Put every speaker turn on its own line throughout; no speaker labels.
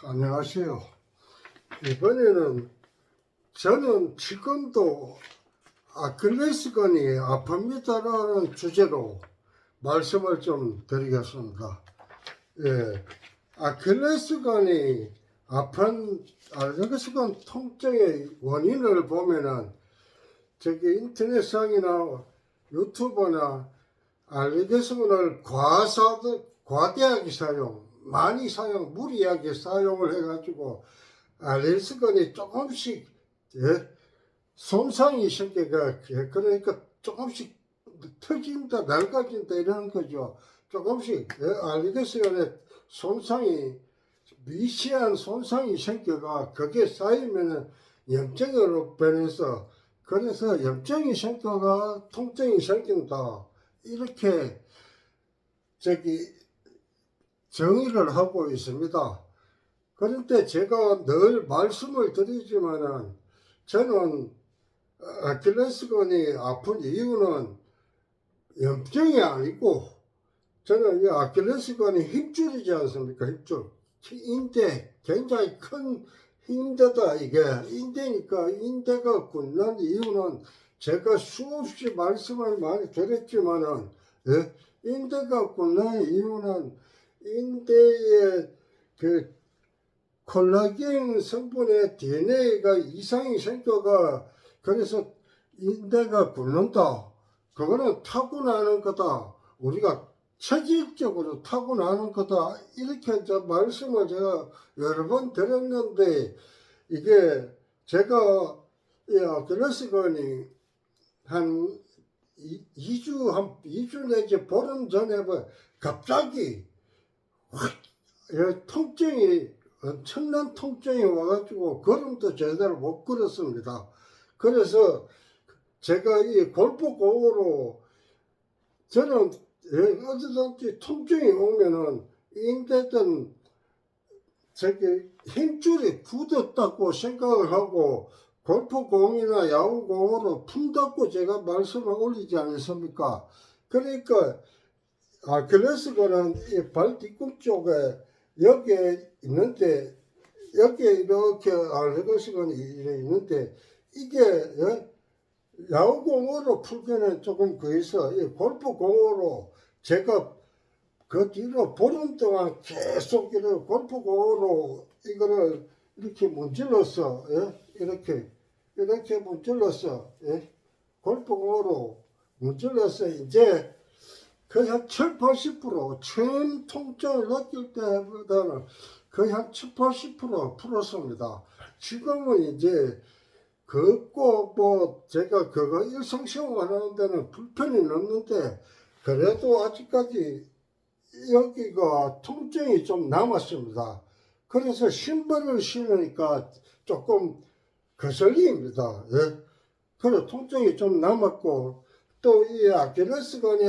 안녕하세요. 이번에는 저는 지금도 아킬레스건이 아픕니다라는 주제로 말씀을 좀 드리겠습니다. 예, 아킬레스건이 아픈 아킬레스건 통증의 원인을 보면은 저기 인터넷상이나 유튜브나 아킬레스건을 과대하게 사용, 많이 사용, 무리하게 사용을 해가지고 알레르기건이 조금씩 손상이 생겨가 그러니까 조금씩 터진다, 낡아진다 이러는 거죠. 조금씩 알레르기건의 손상이 미세한 손상이 생겨가 그게 쌓이면은 염증으로 변해서 그래서 염증이 생겨가 통증이 생긴다 이렇게 저기 정의를 하고 있습니다. 그런데 제가 늘 말씀을 드리지만은 저는 아킬레스건이 아픈 이유는 염증이 아니고 저는 이 아킬레스건이 힘줄이지 않습니까? 힘줄. 인대, 굉장히 큰 힘대다 이게. 인대니까 인대가 굳는 이유는 제가 수없이 말씀을 많이 드렸지만은 인대가 굳는 이유는 인대의 그 콜라겐 성분의 DNA가 이상이 생겨가 그래서 인대가 굳는다. 그거는 타고나는 거다. 우리가 체질적으로 타고나는 거다. 이렇게 말씀을 제가 여러 번 드렸는데 이게 제가 이 아킬레스건이 한 2주 내지 보름 전에 갑자기 확 통증이 엄청난 통증이 와가지고 걸음도 제대로 못 걸었습니다. 그래서 제가 이 골프공으로 저는 어디든지 통증이 오면은 인대든 저기 힘줄이 굳었다고 생각을 하고 골프공이나 야구공으로 푼다고 제가 말씀을 올리지 않습니까? 그러니까 아킬레스건은 이 발 뒤꿈쪽에 여기에 있는데 여기에 이렇게 아킬레스건이 있는데 이게 야구공으로 풀기는 조금 그래서 이 골프공으로 제가 그 뒤로 보름 동안 계속 이렇게 골프공으로 이거를 이렇게 문질러서 이렇게 문질러서 골프공으로 문질러서 이제 거의 한 7, 80% 처음 통증을 느낄 때보다는 거의 한 7, 80% 풀었습니다. 지금은 이제 걷고 제가 그거 일상생활 하는 데는 불편이 없는데 그래도 아직까지 여기가 통증이 좀 남았습니다. 그래서 신발을 신으니까 조금 거슬립니다. 그래서 통증이 좀 남았고 또 이 아킬레스건이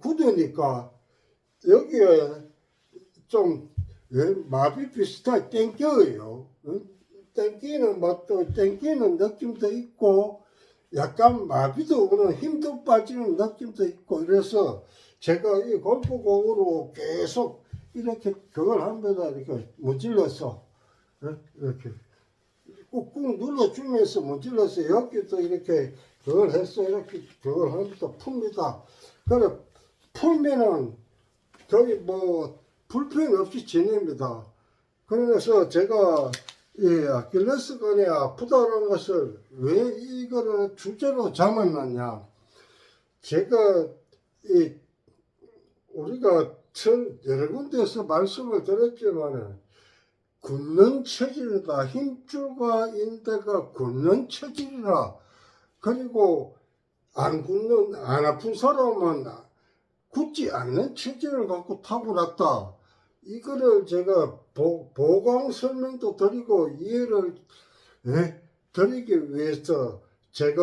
굳으니까 여기에 좀 마비 비슷하게 땡겨요. 땡기는 맛도 땡기는 느낌도 있고 약간 마비도 오는 힘도 빠지는 느낌도 있고 이래서 제가 이 골프공으로 계속 이렇게 그걸 합니다. 이렇게 문질러서 이렇게 꾹꾹 눌러주면서 문질러서 여기도 이렇게 그걸 해서 이렇게 그걸 하면서 풉니다. 그래 풀면은 저기 불편 없이 지냅니다. 그래서 제가 이 아킬레스건이 아프다는 것을 왜 이거를 주제로 잡았느냐. 제가 우리가 여러 군데에서 말씀을 드렸지만은 굳는 체질이다. 힘줄과 인대가 굳는 체질이라. 그리고 안 아픈 사람은 굳지 않는 체질을 갖고 타고났다. 이거를 제가 보강 설명도 드리고 이해를 드리기 위해서 제가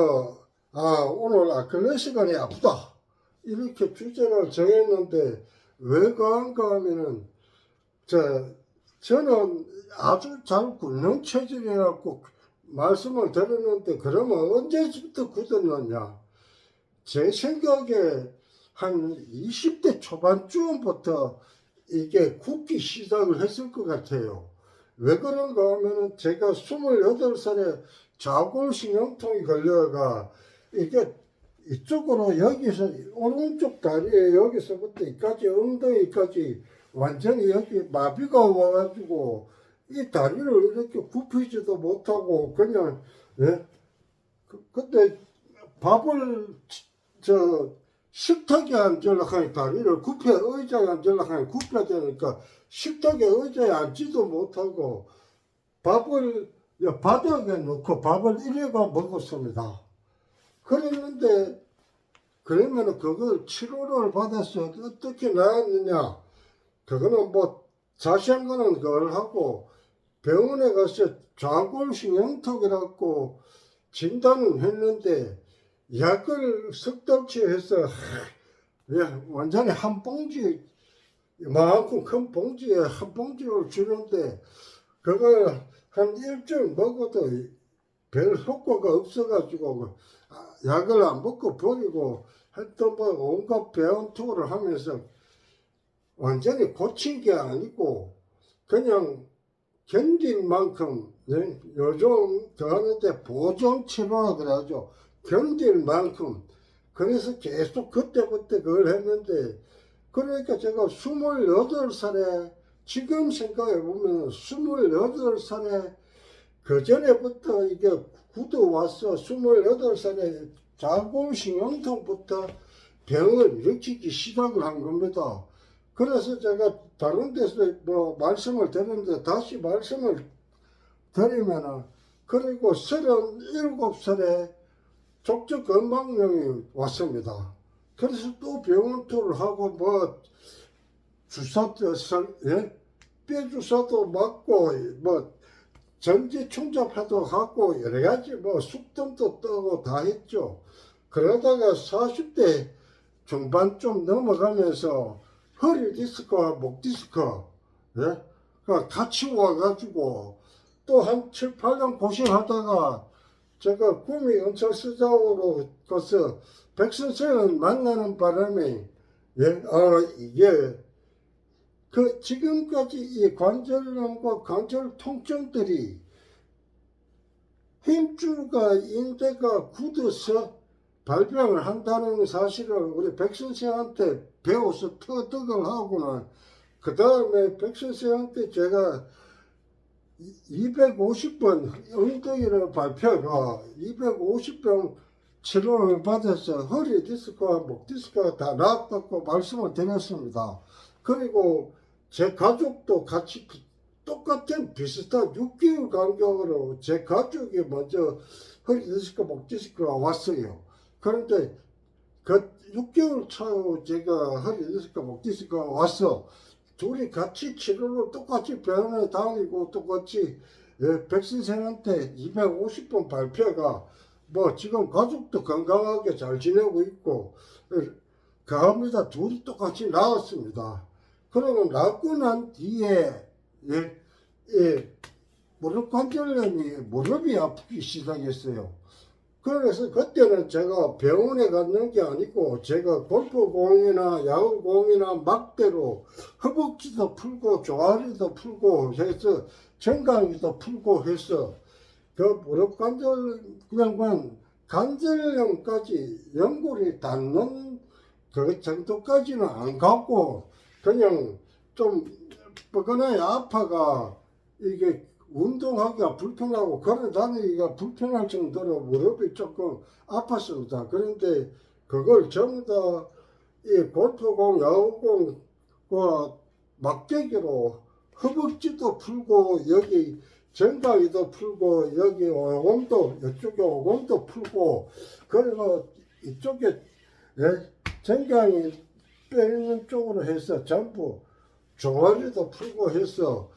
오늘 아킬레스건이 아프다 이렇게 주제를 정했는데 왜 그런가 하면은 저는 아주 잘 굳는 체질이라고 말씀을 드렸는데 그러면 언제부터 굳었느냐. 제 생각에 한 20대 초반쯤부터 이게 굳기 시작을 했을 것 같아요. 왜 그런가 하면은 제가 28살에 좌골신경통이 걸려가 이게 이쪽으로 여기서 오른쪽 다리에 여기서부터 이까지 엉덩이까지 완전히 여기 마비가 와가지고 이 다리를 이렇게 굽히지도 못하고 그냥 예? 근데 밥을 저 식탁에 앉으려고 하니 다리를 굽혀 의자에 앉으려고 하니 굽혀야 되니까 식탁에 의자에 앉지도 못하고 밥을 바닥에 놓고 밥을 이래가 먹었습니다. 그랬는데 그러면 그걸 치료를 받아서 어떻게 나았느냐? 그거는 뭐 자세한 거는 그걸 하고 병원에 가서 좌골신경통이라고 진단을 했는데 약을 석 달치 해서 완전히 한 봉지 이만큼 큰 봉지에 한 봉지를 주는데 그걸 한 일주일 먹어도 별 효과가 없어가지고 약을 안 먹고 버리고 하여튼 뭐 온갖 배운 투구를 하면서 완전히 고친 게 아니고 그냥 견딜 만큼 요즘 더 하는데 보존 치료라 그래가지고 견딜 만큼 그래서 계속 그때부터 그걸 했는데 그러니까 제가 28살에 지금 생각해 보면 28살에 그 전에부터 이게 굳어 와서 28살에 자궁신경통부터 병을 일으키기 시작을 한 겁니다. 그래서 제가 다른 데서 뭐 말씀을 드렸는데 다시 말씀을 드리면은 그리고 37살에 족저건강염이 왔습니다. 그래서 또 병원 투를 하고 뭐 주사도 뼈 주사도 맞고 뭐 전지 충잡해도 하고 여러 가지 뭐 숙점도 떠고 다 했죠. 그러다가 40대 중반쯤 넘어가면서 허리 디스크와 목 디스크 예? 같이 와가지고 또 한 7, 8년 고생하다가 제가 꿈이 은철수자로 가서 백 선생을 만나는 바람에 이게 그 지금까지 이 관절염과 관절 통증들이 힘줄과 인대가 굳어서 발병을 한다는 사실을 우리 백 선생한테 배워서 터득을 하고는 그 다음에 백 선생한테 제가 250번 엉덩이를 발표가 250번 치료를 받아서 허리 디스크와 목 디스크가 다 나았다고 말씀을 드렸습니다. 그리고 제 가족도 같이 똑같은 비슷한 6개월 간격으로 제 가족이 먼저 허리 디스크, 목 디스크가 왔어요. 그런데 그 6개월 차로 제가 허리 디스크, 목 디스크가 왔어. 둘이 같이 치료를 똑같이 병원에 다니고 똑같이 백 선생한테 250번 발표가 뭐 지금 가족도 건강하게 잘 지내고 있고 그합니다. 둘이 똑같이 나왔습니다. 그러고 나고 난 뒤에 무릎 관절염이 무릎이 아프기 시작했어요. 그래서 그때는 제가 병원에 갔는 게 아니고 제가 골프공이나 야구공이나 막대로 허벅지도 풀고 종아리도 풀고 해서 정강이도 풀고 해서 그 무릎 관절 그냥 관절염까지 연골이 닿는 그 정도까지는 안 가고 그냥 좀 뻐근하게 아파가 이게 운동하기가 불편하고 걸어 다니기가 불편할 정도로 무릎이 조금 아팠습니다. 그런데 그걸 전부 다 이 골프공, 야구공과 막대기로 허벅지도 풀고 여기 정강이도 풀고 여기 오금도 이쪽에 오금도 풀고 그리고 이쪽에 정강이 빼는 쪽으로 해서 전부 종아리도 풀고 해서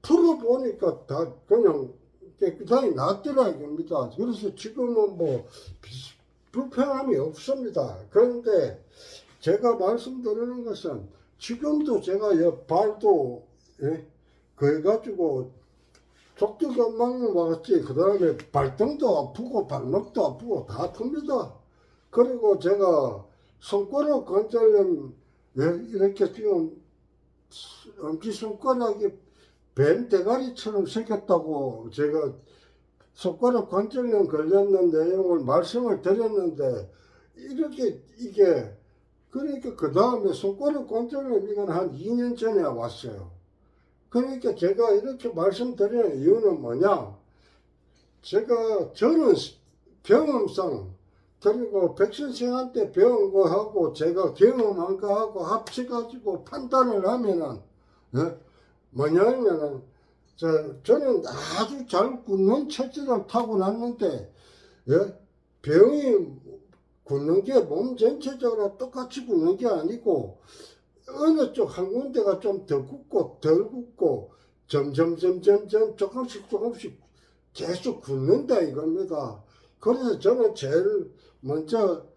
풀어보니까 다 그냥 깨끗하게 낫더라 이겁니다. 그래서 지금은 뭐 불편함이 없습니다. 그런데 제가 말씀드리는 것은 지금도 제가 발도 그래가지고 족저근막염 왔지 그 다음에 발등도 아프고 발목도 아프고 다 아픕니다. 그리고 제가 손가락 관절염 이렇게 지금 엄지손가락이 뱀 대가리처럼 생겼다고 제가 손가락 관절염 걸렸는 내용을 말씀을 드렸는데, 이렇게 이게, 그러니까 그 다음에 손가락 관절염 이건 한 2년 전에 왔어요. 그러니까 제가 이렇게 말씀드리는 이유는 뭐냐, 저는 경험상, 그리고 백 선생한테 배운 거하고 제가 경험한 거하고 합쳐가지고 판단을 하면은, 예? 뭐냐면은, 저는 아주 잘 굳는 체질을 타고났는데, 예? 병이 굳는 게 몸 전체적으로 똑같이 굳는 게 아니고, 어느 쪽 한 군데가 좀 더 굳고 덜 굳고, 점점 조금씩 계속 굳는다 이겁니다. 그래서 저는 제일 먼저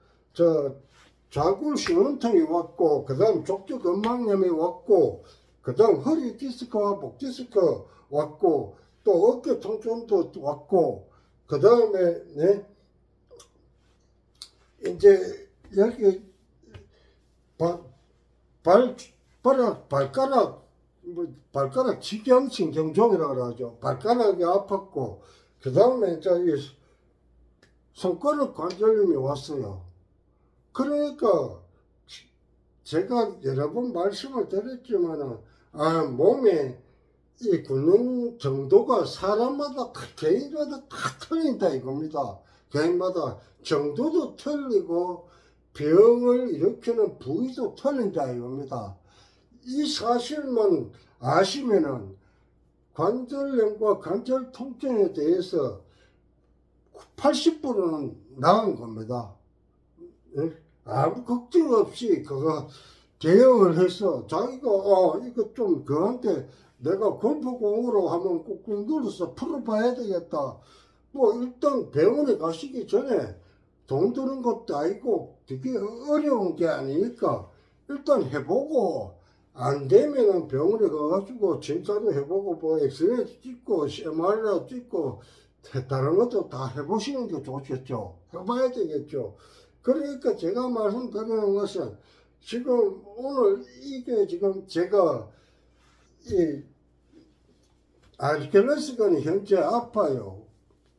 좌골신원통이 왔고, 그 다음 족저근막염이 왔고, 그 다음 허리 디스크와 목 디스크 왔고, 또 어깨 통증도 왔고, 그 다음에 네, 이제 여기 발가락 직경신경종이라고 그러죠. 발가락이 아팠고, 그 다음에 이제 손가락 관절염이 왔어요. 그러니까 제가 여러 번 말씀을 드렸지만은, 몸에 이 굳는 정도가 사람마다 개인마다 다 틀린다 이겁니다. 개인마다 정도도 틀리고 병을 일으키는 부위도 틀린다 이겁니다. 이 사실만 아시면은 관절염과 관절 통증에 대해서 80%는 나은 겁니다. 아무 걱정 없이 그거 대응을 해서 자기가 이거 좀 그한테 내가 골프공으로 한번 꾹꾹 눌러서 풀어봐야 되겠다. 뭐 일단 병원에 가시기 전에 돈 드는 것도 아니고 되게 어려운 게 아니니까 일단 해보고, 안 되면은 병원에 가가지고 진짜로 해보고 뭐 엑스레이 찍고 MRI 찍고 다른 것도 다 해보시는 게 좋겠죠. 해봐야 되겠죠. 그러니까 제가 말씀드리는 것은, 지금 오늘 이게 지금 제가 이 아킬레스건이 현재 아파요.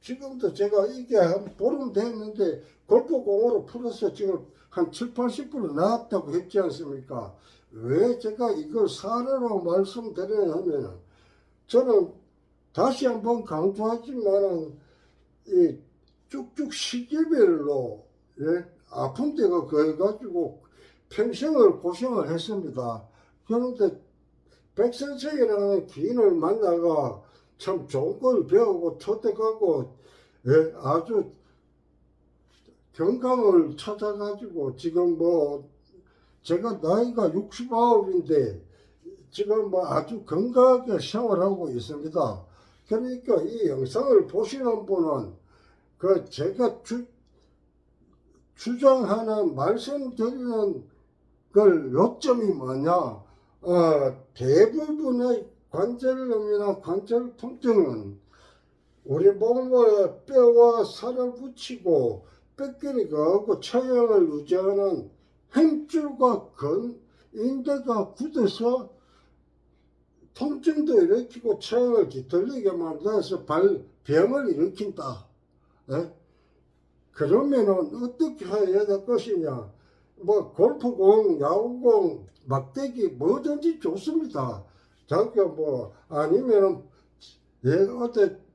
지금도 제가 이게 한 보름 됐는데 골프공으로 풀어서 지금 한 7, 80% 나았다고 했지 않습니까? 왜 제가 이걸 사례로 말씀드리냐면, 저는 다시 한번 강조하지만은 이 쭉쭉 시기별로, 예? 아픈 데가 그래가지고 평생을 고생을 했습니다. 그런데 백선생이라는 기인을 만나가 참 좋은 걸 배우고 초대하고, 예? 아주 건강을 찾아가지고 지금 뭐 제가 나이가 69인데 지금 뭐 아주 건강하게 생활하고 있습니다. 그러니까 이 영상을 보시는 분은 그 제가 주장하는 말씀드리는 그 요점이 뭐냐, 대부분의 관절염이나 관절 통증은 우리 몸의 뼈와 살을 붙이고 뼈끼리가 없고 체형을 유지하는 힘줄과 인대가 굳어서 통증도 일으키고 체형을 뒤틀리게 만들어서 병을 일으킨다. 예? 그러면은 어떻게 해야 될 것이냐? 뭐 골프공, 야구공, 막대기 뭐든지 좋습니다. 자기가 뭐 아니면은,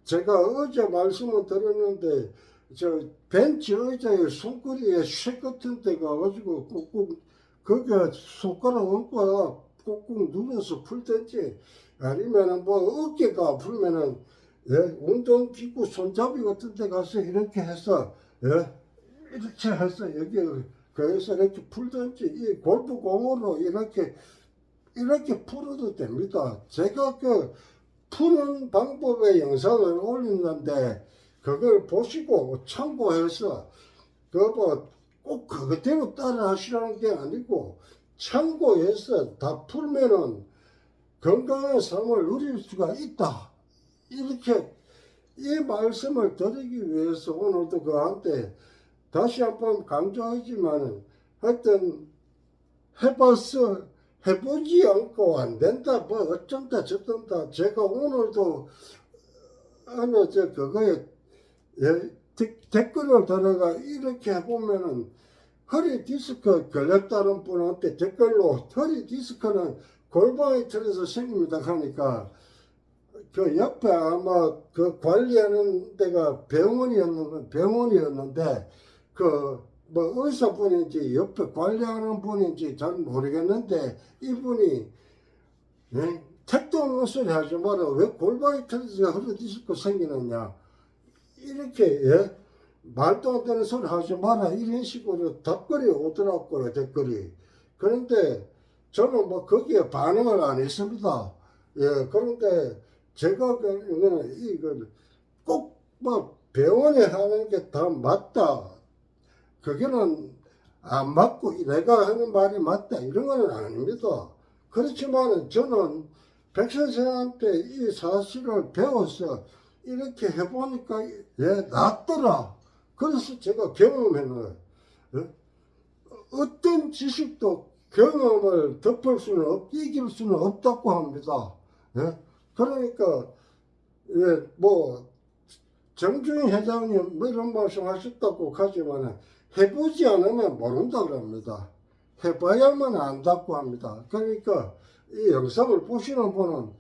제가 어제 말씀을 드렸는데 저 벤치 의자에 손거리에 쇠 같은 데 가가지고 꾹꾹 거기 손가락 얹고 꾹꾹 눌러서 풀든지, 아니면은 뭐 어깨가 아프면은 운동기구 손잡이 같은 데 가서 이렇게 해서, 이렇게 해서 여기 거기서 이렇게 풀든지, 이 골프공으로 이렇게 풀어도 됩니다. 제가 그 푸는 방법의 영상을 올리는데 그걸 보시고 참고해서 꼭 그대로 따라 하시라는 게 아니고 참고해서 다 풀면은 건강한 삶을 누릴 수가 있다. 이렇게 이 말씀을 드리기 위해서 오늘도 그한테 다시 한번 강조하지만은, 하여튼 해보지 않고 안 된다, 뭐 어쩐다 저쩐다. 제가 오늘도 어느 저 그거에 댓글을 들어가 이렇게 해보면은 허리 디스크 걸렸다는 분한테 댓글로 허리 디스크는 골반이 틀어서 생깁니다 하니까 그 옆에 아마 그 관리하는 데가 병원이었는데 그 뭐 의사분인지 옆에 관리하는 분인지 잘 모르겠는데 이분이 택도 없는 소리 하지 마라. 왜 골반이 틀어서 허리 디스크 생기느냐. 이렇게 말도 안 되는 소리 하지 마라. 이런 식으로 답글이 오더라고요. 댓글이. 그런데 저는 뭐 거기에 반응을 안 했습니다. 예, 그런데 제가 이거는 이걸 꼭 뭐 병원에 하는 게 다 맞다. 그게는 안 맞고 내가 하는 말이 맞다. 이런 거는 아닙니다. 그렇지만 저는 백 선생한테 이 사실을 배워서 이렇게 해보니까 낫더라. 그래서 제가 경험한 거예요. 어떤 지식도 경험을 덮을 수는 이길 수는 없다고 합니다. 그러니까 뭐 정주인 회장님 뭐 이런 말씀 하셨다고 하지만 해보지 않으면 모른다 그럽니다. 해봐야만 안다고 합니다. 그러니까 이 영상을 보시는 분은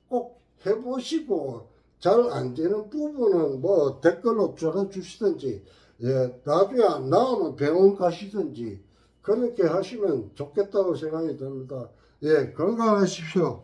꼭 해보시고 잘 안 되는 부분은 뭐 댓글로 줄여주시든지 나중에 안 나오면 병원 가시든지 그렇게 하시면 좋겠다고 생각이 듭니다. 건강하십시오.